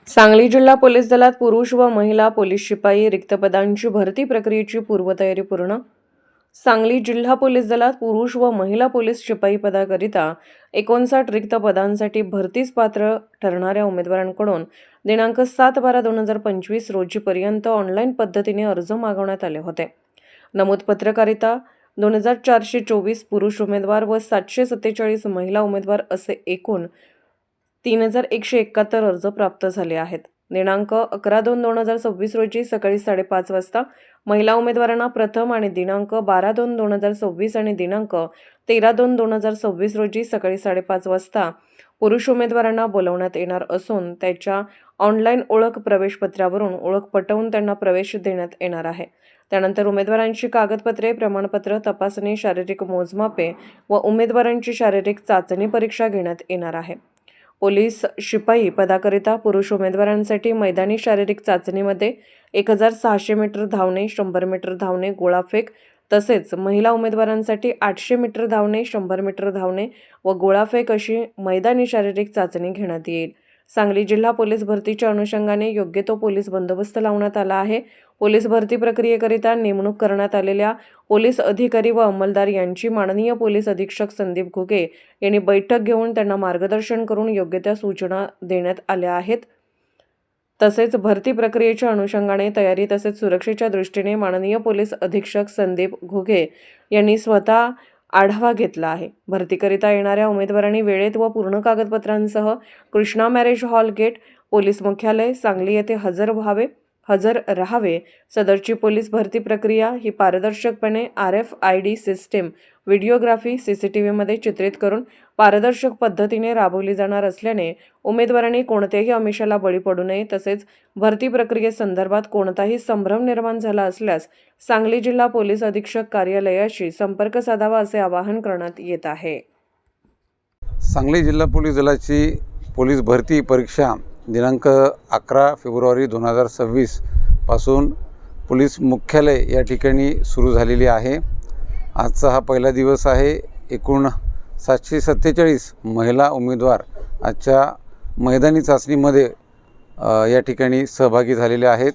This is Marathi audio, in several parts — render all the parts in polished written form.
सांगली जिल्हा पोलीस दलात पुरुष व महिला पोलीस शिपाई रिक्त पदांची भरती प्रक्रियेची पूर्वतयारी पूर्ण. सांगली जिल्हा पोलीस दलात पुरुष व महिला पोलीस शिपाई पदाकरिता 59 रिक्त पदांसाठी भरतीस पात्र ठरणाऱ्या उमेदवारांकडून दिनांक 7/12/2025 रोजीपर्यंत ऑनलाईन पद्धतीने अर्ज मागवण्यात आले होते. नमूद पत्रकारिता 2424 पुरुष उमेदवार व 747 महिला उमेदवार असे एकूण 3171 अर्ज प्राप्त झाले आहेत. दिनांक 11/2/2026 रोजी सकाळी 5:30 वाजता महिला उमेदवारांना प्रथम आणि दिनांक 12/2/2026 आणि दिनांक 13/2/2026 रोजी सकाळी 5:30 वाजता पुरुष उमेदवारांना बोलवण्यात येणार असून त्याच्या ऑनलाईन ओळख प्रवेशपत्रावरून ओळख पटवून त्यांना प्रवेश देण्यात येणार आहे. त्यानंतर उमेदवारांची कागदपत्रे, प्रमाणपत्र, तपासणी, शारीरिक मोजमापे व उमेदवारांची शारीरिक चाचणी परीक्षा घेण्यात येणार आहे. पोलीस शिपाई पदाकरिता पुरुष उमेदवारांसाठी मैदानी शारीरिक चाचणीमध्ये 1600 मीटर धावणे, 100 मीटर धावणे, गोळाफेक तसेच महिला उमेदवारांसाठी 800 मीटर धावणे, 100 मीटर धावणे व गोळाफेक अशी मैदानी शारीरिक चाचणी घेण्यात येईल. सांगली जिल्हा पोलीस भरतीच्या अनुषंगाने योग्य तो पोलीस बंदोबस्त लावण्यात आला आहे. पोलीस भरती प्रक्रियेकरिता नेमणूक करण्यात आलेल्या पोलीस अधिकारी व अंमलदार यांची माननीय पोलीस अधीक्षक संदीप घुगे यांनी बैठक घेऊन त्यांना मार्गदर्शन करून योग्य त्या सूचना देण्यात आल्या आहेत. तसेच भरती प्रक्रियेच्या अनुषंगाने तयारी तसेच सुरक्षेच्या दृष्टीने माननीय पोलीस अधीक्षक संदीप घुगे यांनी स्वतः आढावा घेतला आहे. भरतीकरिता येणाऱ्या उमेदवारांनी वेळेत व पूर्ण कागदपत्रांसह Krishna marriage hall gate, police मुख्यालय, सांगली येथे हजर राहावे. सदरची पोलीस भरती प्रक्रिया ही पारदर्शकपणे RFID सिस्टीम, व्हिडिओग्राफी, CCTVमध्ये चित्रित करून पारदर्शक पद्धतीने राबवली जाणार असल्याने उमेदवारांनी कोणत्याही आमिषाला बळी पडू नये. तसेच भरती प्रक्रियेसंदर्भात कोणताही संभ्रम निर्माण झाला असल्यास सांगली जिल्हा पोलीस अधीक्षक कार्यालयाशी संपर्क साधावा असे आवाहन करण्यात येत आहे. सांगली जिल्हा पोलीस दलाची पोलीस भरती परीक्षा दिनांक 11 फेब्रुवारी 2026 पासून पोलीस मुख्यालय या ठिकाणी सुरू झालेली आहे. आजचा हा पहिला दिवस आहे. एकूण 747 महिला उमेदवार आजच्या मैदानी चाचणीमध्ये या ठिकाणी सहभागी झालेले आहेत.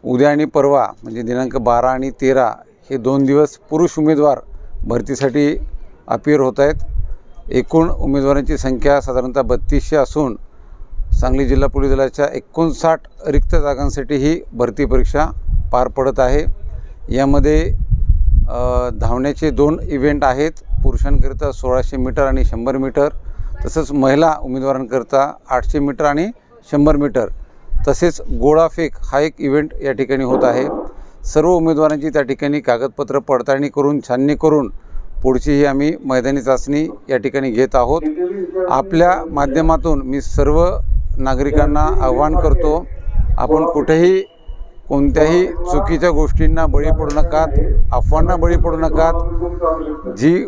उद्या आणि परवा म्हणजे दिनांक 12 आणि 13 हे 2 दिवस पुरुष उमेदवार भरतीसाठी अपीयर होत आहेत. एकूण उमेदवारांची संख्या साधारणतः 3200 असून सांगली जिल्हा पोलीस दलाच्या 59 रिक्त जागांसाठी ही भरती परीक्षा पार पडत आहे. यामध्ये धावण्याचे 2 इव्हेंट आहेत. पुरुषांकरिता 1600 मीटर आणि 100 मीटर, तसंच महिला उमेदवारांकरिता 800 मीटर आणि 100 मीटर, तसेच गोळाफेक हा एक इव्हेंट या ठिकाणी होत आहे. सर्व उमेदवारांची त्या ठिकाणी कागदपत्र पडताळणी करून छाननी करून पुढची ही आम्ही मैदानी चाचणी या ठिकाणी घेत आहोत. आपल्या माध्यमातून मी सर्व नागरिकांना आवाहन करतो, आपण कुठेही कोणत्याही चुकीच्या गोष्टींना बळी पडू नकात, अफवांना बळी पडू नकात. जी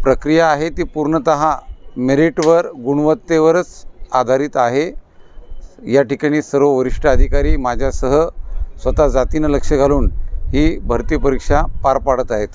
प्रक्रिया आहे ती पूर्णतः मेरिटवर, गुणवत्तेवरच आधारित आहे. या ठिकाणी सर्व वरिष्ठ अधिकारी माझ्यासह स्वतः जातीनं लक्ष घालून ही भरती परीक्षा पार पाडत आहेत.